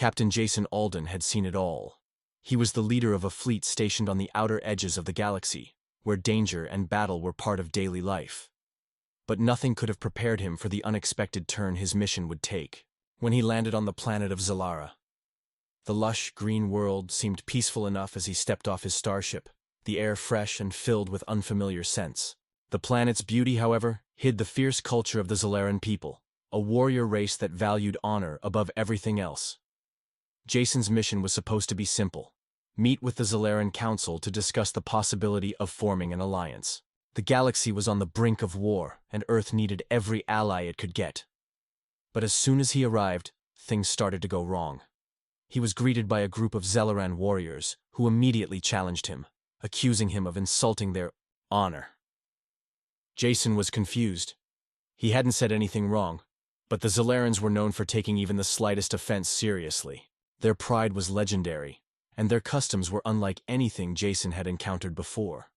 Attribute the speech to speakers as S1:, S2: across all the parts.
S1: Captain Jason Alden had seen it all. He was the leader of a fleet stationed on the outer edges of the galaxy, where danger and battle were part of daily life. But nothing could have prepared him for the unexpected turn his mission would take. When he landed on the planet of Zalara, the lush, green world seemed peaceful enough as he stepped off his starship, the air fresh and filled with unfamiliar scents. The planet's beauty, however, hid the fierce culture of the Zalaran people, a warrior race that valued honor above everything else. Jason's mission was supposed to be simple: meet with the Zalaran Council to discuss the possibility of forming an alliance. The galaxy was on the brink of war, and Earth needed every ally it could get. But as soon as he arrived, things started to go wrong. He was greeted by a group of Zalaran warriors, who immediately challenged him, accusing him of insulting their honor. Jason was confused. He hadn't said anything wrong, but the Zalarans were known for taking even the slightest offense seriously. Their pride was legendary, and their customs were unlike anything Jason had encountered before.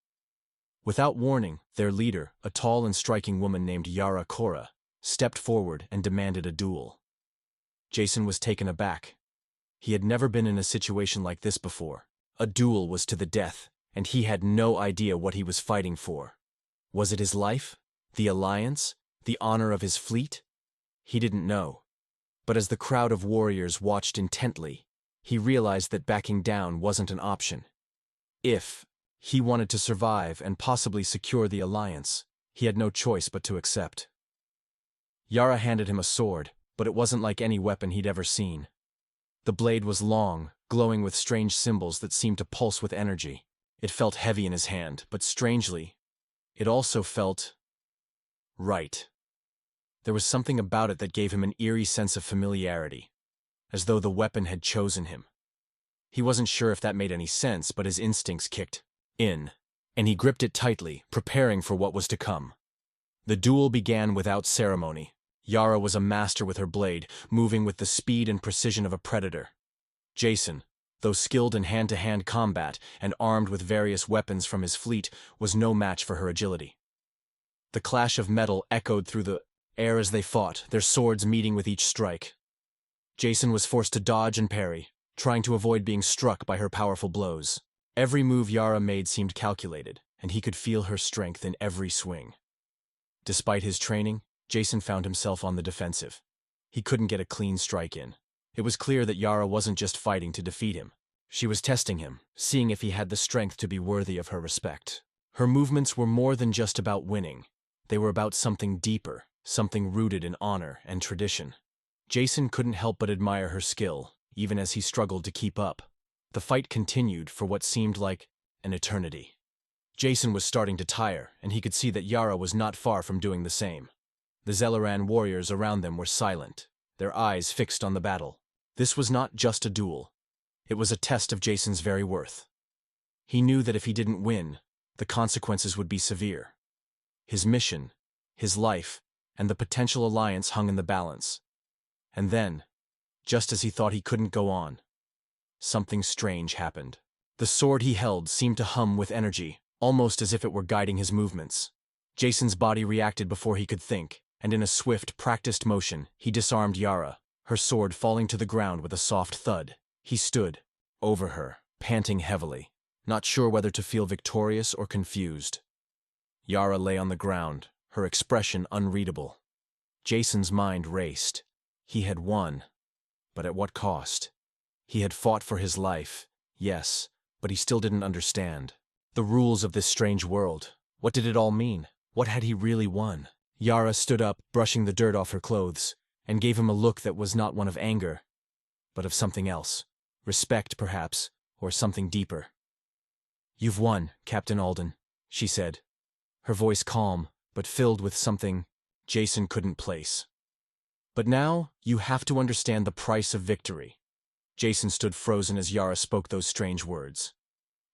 S1: Without warning, their leader, a tall and striking woman named Yara Kora, stepped forward and demanded a duel. Jason was taken aback. He had never been in a situation like this before. A duel was to the death, and he had no idea what he was fighting for. Was it his life? The alliance? The honor of his fleet? He didn't know. But as the crowd of warriors watched intently, he realized that backing down wasn't an option. If he wanted to survive and possibly secure the alliance, he had no choice but to accept. Yara handed him a sword, but it wasn't like any weapon he'd ever seen. The blade was long, glowing with strange symbols that seemed to pulse with energy. It felt heavy in his hand, but strangely, it also felt right. There was something about it that gave him an eerie sense of familiarity, as though the weapon had chosen him. He wasn't sure if that made any sense, but his instincts kicked in, and he gripped it tightly, preparing for what was to come. The duel began without ceremony. Yara was a master with her blade, moving with the speed and precision of a predator. Jason, though skilled in hand-to-hand combat and armed with various weapons from his fleet, was no match for her agility. The clash of metal echoed through the air as they fought, their swords meeting with each strike. Jason was forced to dodge and parry, trying to avoid being struck by her powerful blows. Every move Yara made seemed calculated, and he could feel her strength in every swing. Despite his training, Jason found himself on the defensive. He couldn't get a clean strike in. It was clear that Yara wasn't just fighting to defeat him. She was testing him, seeing if he had the strength to be worthy of her respect. Her movements were more than just about winning. They were about something deeper, something rooted in honor and tradition. Jason couldn't help but admire her skill, even as he struggled to keep up. The fight continued for what seemed like an eternity. Jason was starting to tire, and he could see that Yara was not far from doing the same. The Zalaran warriors around them were silent, their eyes fixed on the battle. This was not just a duel. It was a test of Jason's very worth. He knew that if he didn't win, the consequences would be severe. His mission, his life, and the potential alliance hung in the balance. And then, just as he thought he couldn't go on, something strange happened. The sword he held seemed to hum with energy, almost as if it were guiding his movements. Jason's body reacted before he could think, and in a swift, practiced motion, he disarmed Yara, her sword falling to the ground with a soft thud. He stood over her, panting heavily, not sure whether to feel victorious or confused. Yara lay on the ground, her expression unreadable. Jason's mind raced. He had won, but at what cost? He had fought for his life, yes, but he still didn't understand. The rules of this strange world. What did it all mean? What had he really won? Yara stood up, brushing the dirt off her clothes, and gave him a look that was not one of anger, but of something else. Respect, perhaps, or something deeper. "You've won, Captain Alden," she said, her voice calm, but filled with something Jason couldn't place. "But now, you have to understand the price of victory." Jason stood frozen as Yara spoke those strange words.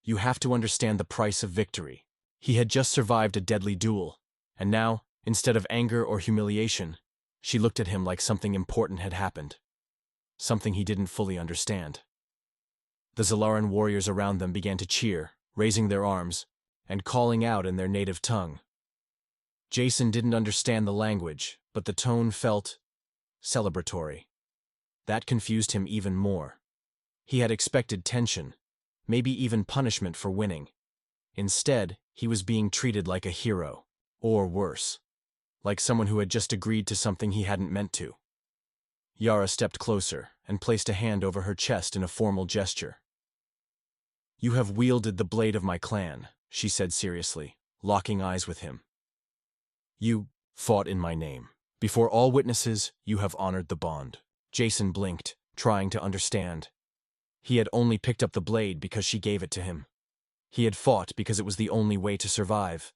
S1: You have to understand the price of victory. He had just survived a deadly duel, and now, instead of anger or humiliation, she looked at him like something important had happened. Something he didn't fully understand. The Zalaran warriors around them began to cheer, raising their arms, and calling out in their native tongue. Jason didn't understand the language, but the tone felt celebratory. That confused him even more. He had expected tension, maybe even punishment for winning. Instead, he was being treated like a hero, or worse, like someone who had just agreed to something he hadn't meant to. Yara stepped closer and placed a hand over her chest in a formal gesture. "You have wielded the blade of my clan," she said seriously, locking eyes with him. "You fought in my name. Before all witnesses, you have honored the bond." Jason blinked, trying to understand. He had only picked up the blade because she gave it to him. He had fought because it was the only way to survive.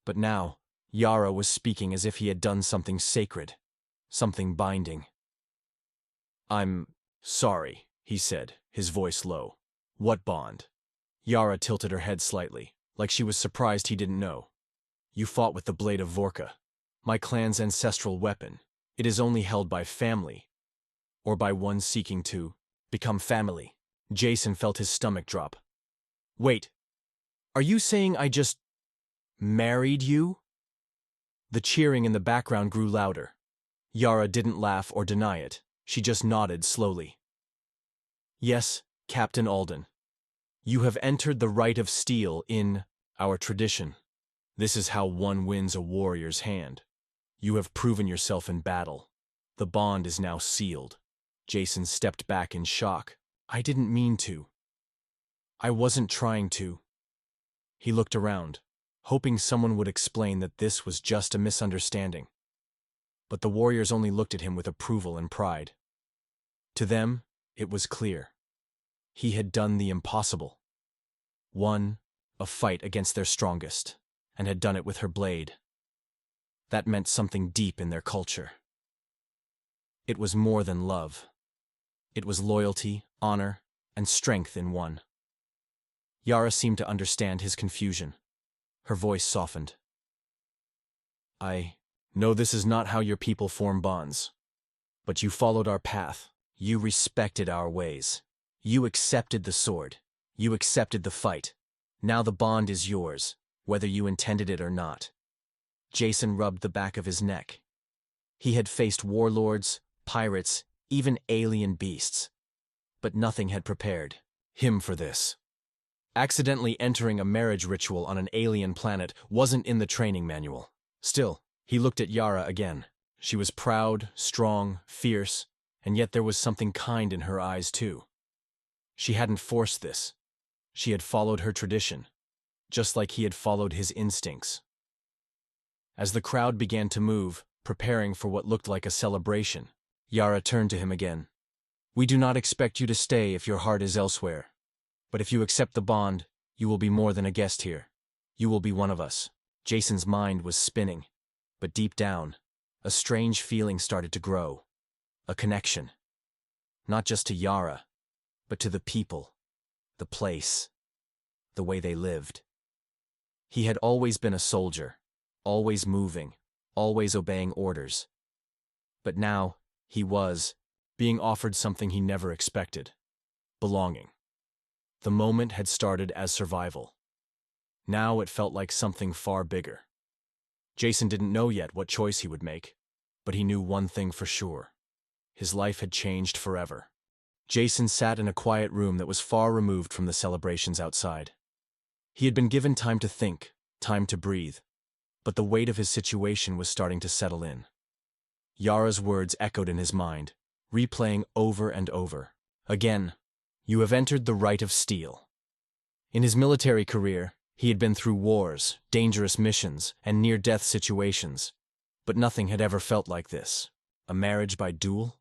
S1: But now, Yara was speaking as if he had done something sacred, something binding. "I'm sorry," he said, his voice low. "What bond?" Yara tilted her head slightly, like she was surprised he didn't know. "You fought with the blade of Vorka, my clan's ancestral weapon. It is only held by family, or by one seeking to become family." Jason felt his stomach drop. "Wait, are you saying I just married you?" The cheering in the background grew louder. Yara didn't laugh or deny it. She just nodded slowly. "Yes, Captain Alden. You have entered the rite of steel in our tradition. This is how one wins a warrior's hand. You have proven yourself in battle. The bond is now sealed." Jason stepped back in shock. "I didn't mean to. I wasn't trying to." He looked around, hoping someone would explain that this was just a misunderstanding. But the warriors only looked at him with approval and pride. To them, it was clear. He had done the impossible. Won a fight against their strongest, and had done it with her blade. That meant something deep in their culture. It was more than love. It was loyalty, honor, and strength in one. Yara seemed to understand his confusion. Her voice softened. "I know this is not how your people form bonds. But you followed our path. You respected our ways. You accepted the sword. You accepted the fight. Now the bond is yours, whether you intended it or not." Jason rubbed the back of his neck. He had faced warlords, pirates, even alien beasts. But nothing had prepared him for this. Accidentally entering a marriage ritual on an alien planet wasn't in the training manual. Still, he looked at Yara again. She was proud, strong, fierce, and yet there was something kind in her eyes too. She hadn't forced this. She had followed her tradition, just like he had followed his instincts. As the crowd began to move, preparing for what looked like a celebration, Yara turned to him again. "We do not expect you to stay if your heart is elsewhere. But if you accept the bond, you will be more than a guest here. You will be one of us." Jason's mind was spinning, but deep down, a strange feeling started to grow. A connection. Not just to Yara, but to the people, the place, the way they lived. He had always been a soldier, always moving, always obeying orders. But now, he was being offered something he never expected: belonging. The moment had started as survival. Now it felt like something far bigger. Jason didn't know yet what choice he would make, but he knew one thing for sure. His life had changed forever. Jason sat in a quiet room that was far removed from the celebrations outside. He had been given time to think, time to breathe, but the weight of his situation was starting to settle in. Yara's words echoed in his mind, replaying over and over. Again, "You have entered the rite of steel." In his military career, he had been through wars, dangerous missions, and near-death situations, but nothing had ever felt like this. A marriage by duel?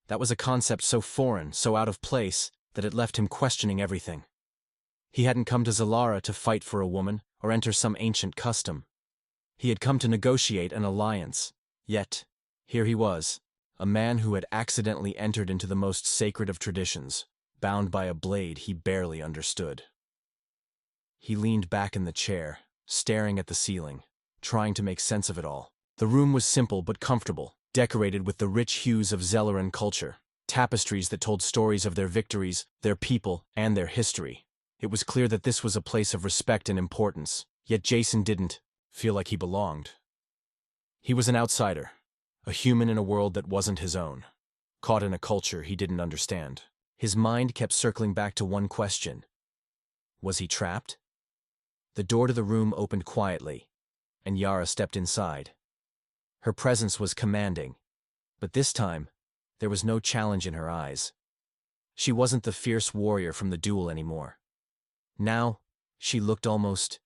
S1: That was a concept so foreign, so out of place, that it left him questioning everything. He hadn't come to Zalara to fight for a woman or enter some ancient custom. He had come to negotiate an alliance. Yet, here he was, a man who had accidentally entered into the most sacred of traditions, bound by a blade he barely understood. He leaned back in the chair, staring at the ceiling, trying to make sense of it all. The room was simple but comfortable, decorated with the rich hues of Zelleran culture, tapestries that told stories of their victories, their people, and their history. It was clear that this was a place of respect and importance, yet Jason didn't feel like he belonged. He was an outsider, a human in a world that wasn't his own. caught in a culture he didn't understand. His mind kept circling back to one question. Was he trapped? The door to the room opened quietly, and Yara stepped inside. Her presence was commanding, but this time, there was no challenge in her eyes. She wasn't the fierce warrior from the duel anymore. Now, she looked almost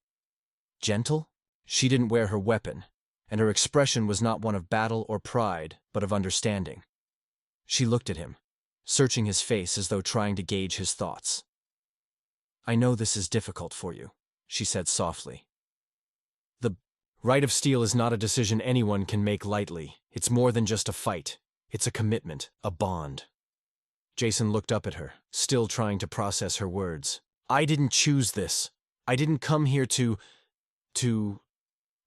S1: gentle. She didn't wear her weapon, and her expression was not one of battle or pride, but of understanding. She looked at him, searching his face as though trying to gauge his thoughts. "I know this is difficult for you," she said softly. "The right of steel is not a decision anyone can make lightly. It's more than just a fight. It's a commitment, a bond." Jason looked up at her, still trying to process her words. "I didn't choose this. I didn't come here to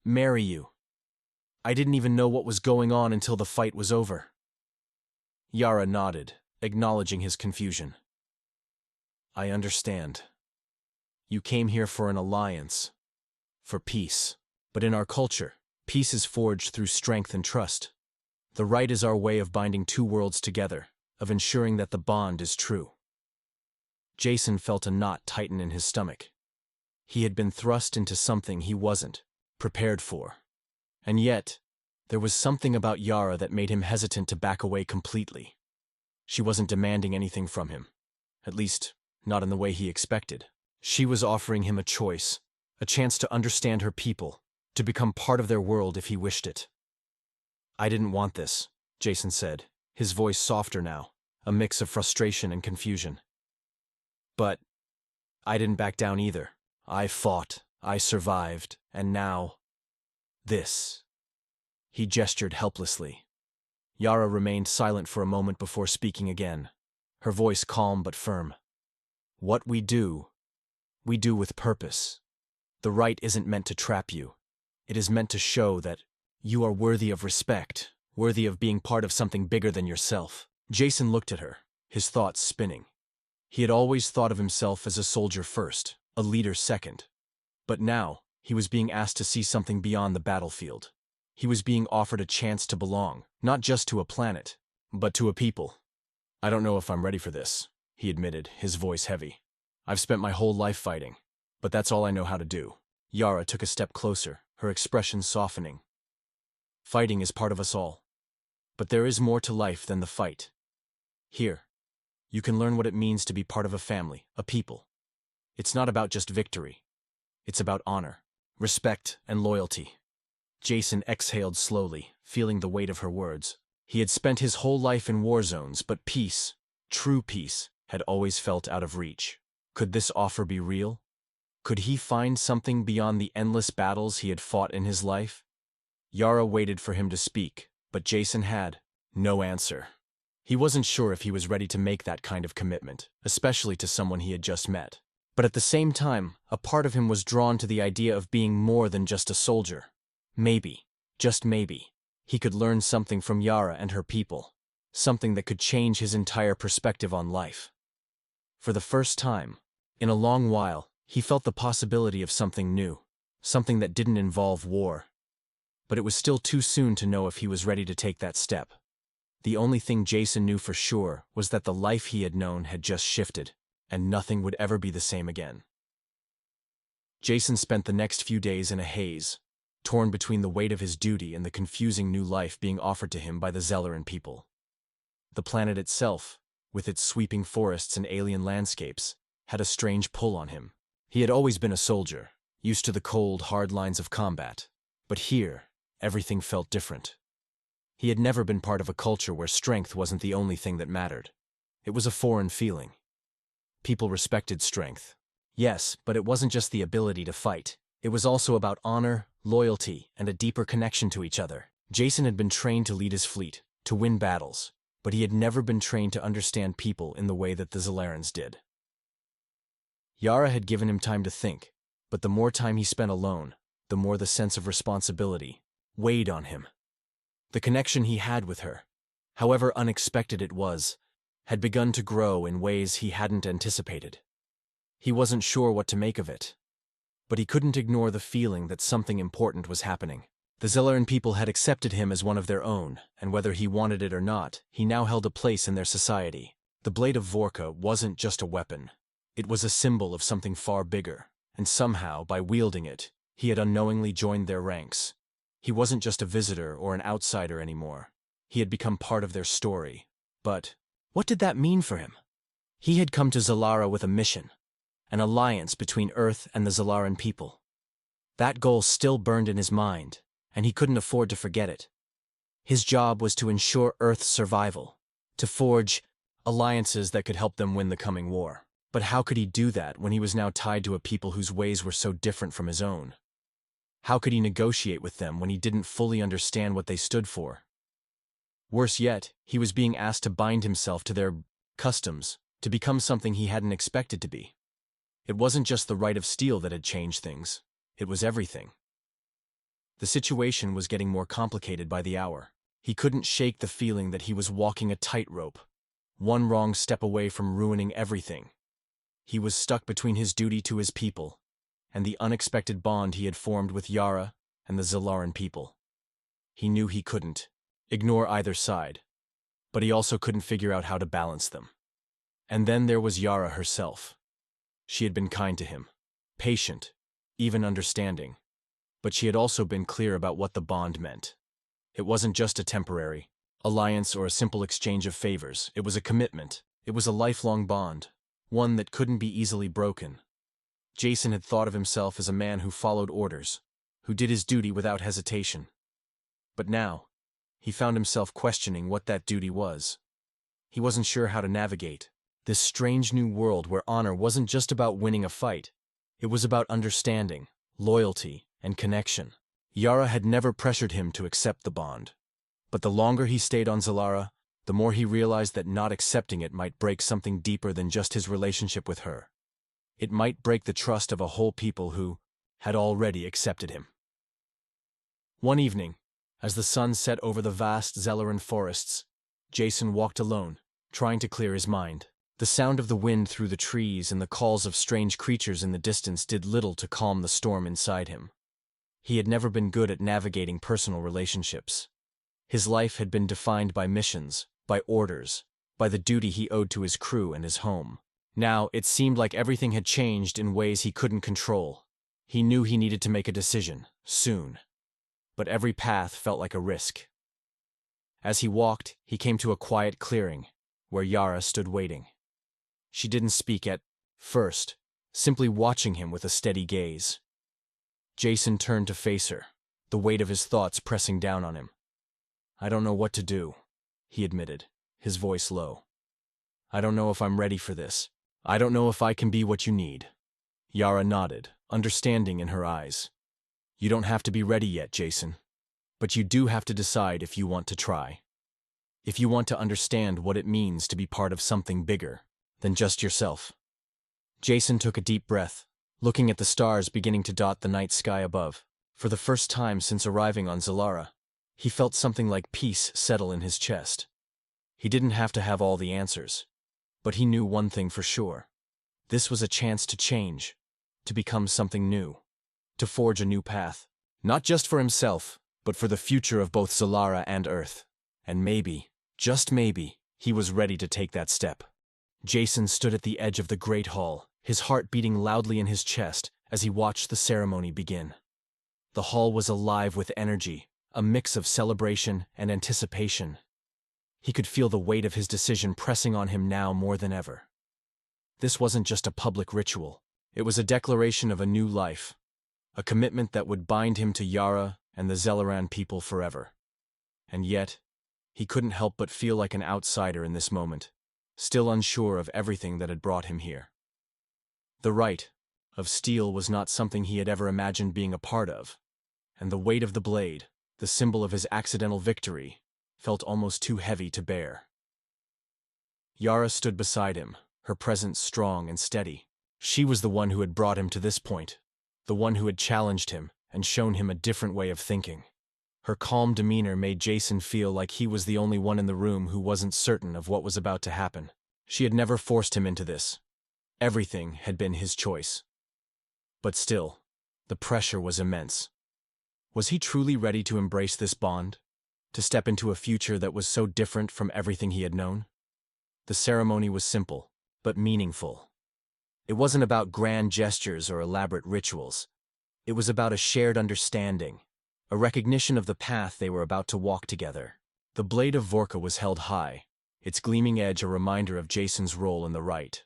S1: marry you. I didn't even know what was going on until the fight was over." Yara nodded, acknowledging his confusion. "I understand. You came here for an alliance, for peace. But in our culture, peace is forged through strength and trust. The right is our way of binding two worlds together, of ensuring that the bond is true." Jason felt a knot tighten in his stomach. He had been thrust into something he wasn't prepared for. And yet, there was something about Yara that made him hesitant to back away completely. She wasn't demanding anything from him, at least, not in the way he expected. She was offering him a choice, a chance to understand her people, to become part of their world if he wished it. "I didn't want this," Jason said, his voice softer now, a mix of frustration and confusion. "But I didn't back down either. I fought, I survived, and now this." He gestured helplessly. Yara remained silent for a moment before speaking again, her voice calm but firm. "What we do with purpose. The right isn't meant to trap you. It is meant to show that you are worthy of respect, worthy of being part of something bigger than yourself." Jason looked at her, his thoughts spinning. He had always thought of himself as a soldier first, a leader second. But now, he was being asked to see something beyond the battlefield. He was being offered a chance to belong, not just to a planet, but to a people. "I don't know if I'm ready for this," he admitted, his voice heavy. "I've spent my whole life fighting, but that's all I know how to do." Yara took a step closer, her expression softening. "Fighting is part of us all. But there is more to life than the fight. Here, you can learn what it means to be part of a family, a people. It's not about just victory. It's about honor, respect, and loyalty." Jason exhaled slowly, feeling the weight of her words. He had spent his whole life in war zones, but peace, true peace, had always felt out of reach. Could this offer be real? Could he find something beyond the endless battles he had fought in his life? Yara waited for him to speak, but Jason had no answer. He wasn't sure if he was ready to make that kind of commitment, especially to someone he had just met. But at the same time, a part of him was drawn to the idea of being more than just a soldier. Maybe, just maybe, he could learn something from Yara and her people, something that could change his entire perspective on life. For the first time, in a long while, he felt the possibility of something new, something that didn't involve war. But it was still too soon to know if he was ready to take that step. The only thing Jason knew for sure was that the life he had known had just shifted, and nothing would ever be the same again. Jason spent the next few days in a haze, torn between the weight of his duty and the confusing new life being offered to him by the Zelleran people. The planet itself, with its sweeping forests and alien landscapes, had a strange pull on him. He had always been a soldier, used to the cold, hard lines of combat. But here, everything felt different. He had never been part of a culture where strength wasn't the only thing that mattered. It was a foreign feeling. People respected strength. Yes, but it wasn't just the ability to fight. It was also about honor, loyalty, and a deeper connection to each other. Jason had been trained to lead his fleet, to win battles, but he had never been trained to understand people in the way that the Zellerans did. Yara had given him time to think, but the more time he spent alone, the more the sense of responsibility weighed on him. The connection he had with her, however unexpected it was, had begun to grow in ways he hadn't anticipated. He wasn't sure what to make of it, but he couldn't ignore the feeling that something important was happening. The Zelaran people had accepted him as one of their own, and whether he wanted it or not, he now held a place in their society. The blade of Vorka wasn't just a weapon. It was a symbol of something far bigger, and somehow, by wielding it, he had unknowingly joined their ranks. He wasn't just a visitor or an outsider anymore. He had become part of their story. But what did that mean for him? He had come to Zelara with a mission, an alliance between Earth and the Zelaran people. That goal still burned in his mind, and he couldn't afford to forget it. His job was to ensure Earth's survival, to forge alliances that could help them win the coming war. But how could he do that when he was now tied to a people whose ways were so different from his own? How could he negotiate with them when he didn't fully understand what they stood for? Worse yet, he was being asked to bind himself to their customs, to become something he hadn't expected to be. It wasn't just the right of steel that had changed things. It was everything. The situation was getting more complicated by the hour. He couldn't shake the feeling that he was walking a tightrope, one wrong step away from ruining everything. He was stuck between his duty to his people and the unexpected bond he had formed with Yara and the Zelaran people. He knew he couldn't ignore either side, but he also couldn't figure out how to balance them. And then there was Yara herself. She had been kind to him, patient, even understanding. But she had also been clear about what the bond meant. It wasn't just a temporary alliance or a simple exchange of favors. It was a commitment. It was a lifelong bond, one that couldn't be easily broken. Jason had thought of himself as a man who followed orders, who did his duty without hesitation. But now, he found himself questioning what that duty was. He wasn't sure how to navigate this strange new world where honor wasn't just about winning a fight. It was about understanding, loyalty, and connection. Yara had never pressured him to accept the bond. But the longer he stayed on Zelara, the more he realized that not accepting it might break something deeper than just his relationship with her. It might break the trust of a whole people who had already accepted him. One evening, as the sun set over the vast Zelaran forests, Jason walked alone, trying to clear his mind. The sound of the wind through the trees and the calls of strange creatures in the distance did little to calm the storm inside him. He had never been good at navigating personal relationships. His life had been defined by missions, by orders, by the duty he owed to his crew and his home. Now, it seemed like everything had changed in ways he couldn't control. He knew he needed to make a decision, soon. But every path felt like a risk. As he walked, he came to a quiet clearing, where Yara stood waiting. She didn't speak at first, simply watching him with a steady gaze. Jason turned to face her, the weight of his thoughts pressing down on him. "I don't know what to do," he admitted, his voice low. "I don't know if I'm ready for this. I don't know if I can be what you need." Yara nodded, understanding in her eyes. "You don't have to be ready yet, Jason. But you do have to decide if you want to try. If you want to understand what it means to be part of something bigger than just yourself." Jason took a deep breath, looking at the stars beginning to dot the night sky above. For the first time since arriving on Zelara, he felt something like peace settle in his chest. He didn't have to have all the answers, but he knew one thing for sure. This was a chance to change, to become something new, to forge a new path, not just for himself, but for the future of both Zelara and Earth. And maybe, just maybe, he was ready to take that step. Jason stood at the edge of the great hall, his heart beating loudly in his chest as he watched the ceremony begin. The hall was alive with energy, a mix of celebration and anticipation. He could feel the weight of his decision pressing on him now more than ever. This wasn't just a public ritual. It was a declaration of a new life, a commitment that would bind him to Yara and the Zelaran people forever. And yet, he couldn't help but feel like an outsider in this moment, still unsure of everything that had brought him here. The right of steel was not something he had ever imagined being a part of, and the weight of the blade, the symbol of his accidental victory, felt almost too heavy to bear. Yara stood beside him, her presence strong and steady. She was the one who had brought him to this point, the one who had challenged him and shown him a different way of thinking. Her calm demeanor made Jason feel like he was the only one in the room who wasn't certain of what was about to happen. She had never forced him into this. Everything had been his choice. But still, the pressure was immense. Was he truly ready to embrace this bond? To step into a future that was so different from everything he had known? The ceremony was simple, but meaningful. It wasn't about grand gestures or elaborate rituals. It was about a shared understanding, a recognition of the path they were about to walk together. The blade of Vorka was held high, its gleaming edge a reminder of Jason's role in the rite.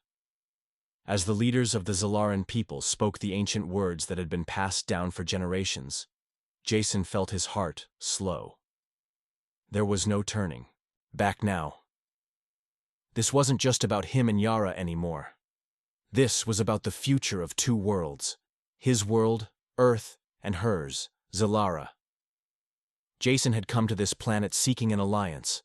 S1: As the leaders of the Zalaran people spoke the ancient words that had been passed down for generations, Jason felt his heart slow. There was no turning back now. This wasn't just about him and Yara anymore. This was about the future of two worlds. His world, Earth, and hers, Zalara. Jason had come to this planet seeking an alliance,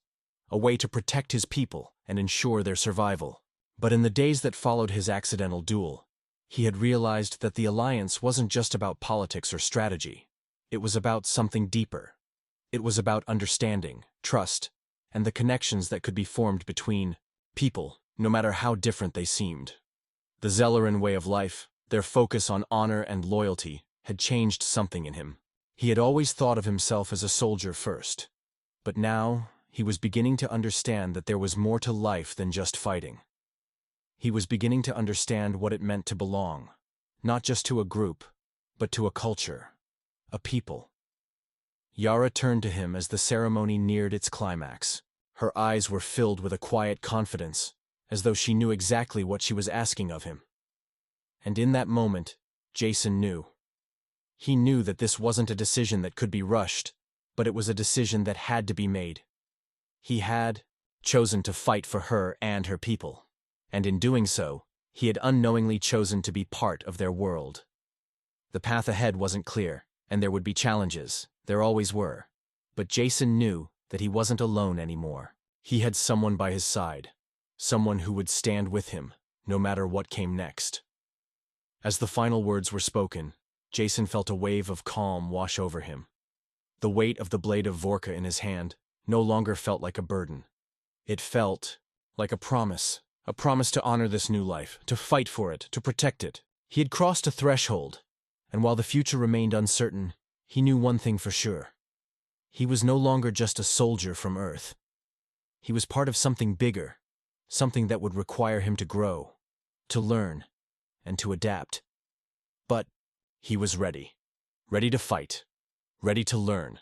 S1: a way to protect his people and ensure their survival. But in the days that followed his accidental duel, he had realized that the alliance wasn't just about politics or strategy. It was about something deeper. It was about understanding, trust, and the connections that could be formed between people, no matter how different they seemed. The Zelaran way of life, their focus on honor and loyalty, had changed something in him. He had always thought of himself as a soldier first, but now he was beginning to understand that there was more to life than just fighting. He was beginning to understand what it meant to belong, not just to a group, but to a culture, a people. Yara turned to him as the ceremony neared its climax. Her eyes were filled with a quiet confidence, as though she knew exactly what she was asking of him. And in that moment, Jason knew. He knew that this wasn't a decision that could be rushed, but it was a decision that had to be made. He had chosen to fight for her and her people. And in doing so, he had unknowingly chosen to be part of their world. The path ahead wasn't clear, and there would be challenges. There always were. But Jason knew that he wasn't alone anymore. He had someone by his side, someone who would stand with him, no matter what came next. As the final words were spoken, Jason felt a wave of calm wash over him. The weight of the blade of Vorka in his hand no longer felt like a burden. It felt like a promise to honor this new life, to fight for it, to protect it. He had crossed a threshold, and while the future remained uncertain, he knew one thing for sure. He was no longer just a soldier from Earth. He was part of something bigger, something that would require him to grow, to learn, and to adapt. But he was ready. Ready to fight, ready to learn,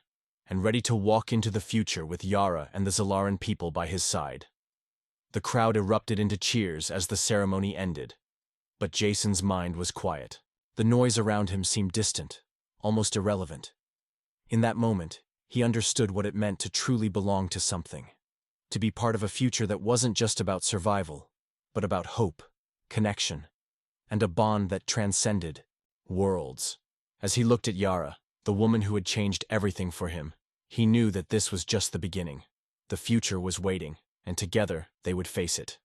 S1: and ready to walk into the future with Yara and the Zalaran people by his side. The crowd erupted into cheers as the ceremony ended. But Jason's mind was quiet. The noise around him seemed distant, almost irrelevant. In that moment, he understood what it meant to truly belong to something. To be part of a future that wasn't just about survival, but about hope, connection, and a bond that transcended worlds. As he looked at Yara, the woman who had changed everything for him, he knew that this was just the beginning. The future was waiting, and together they would face it.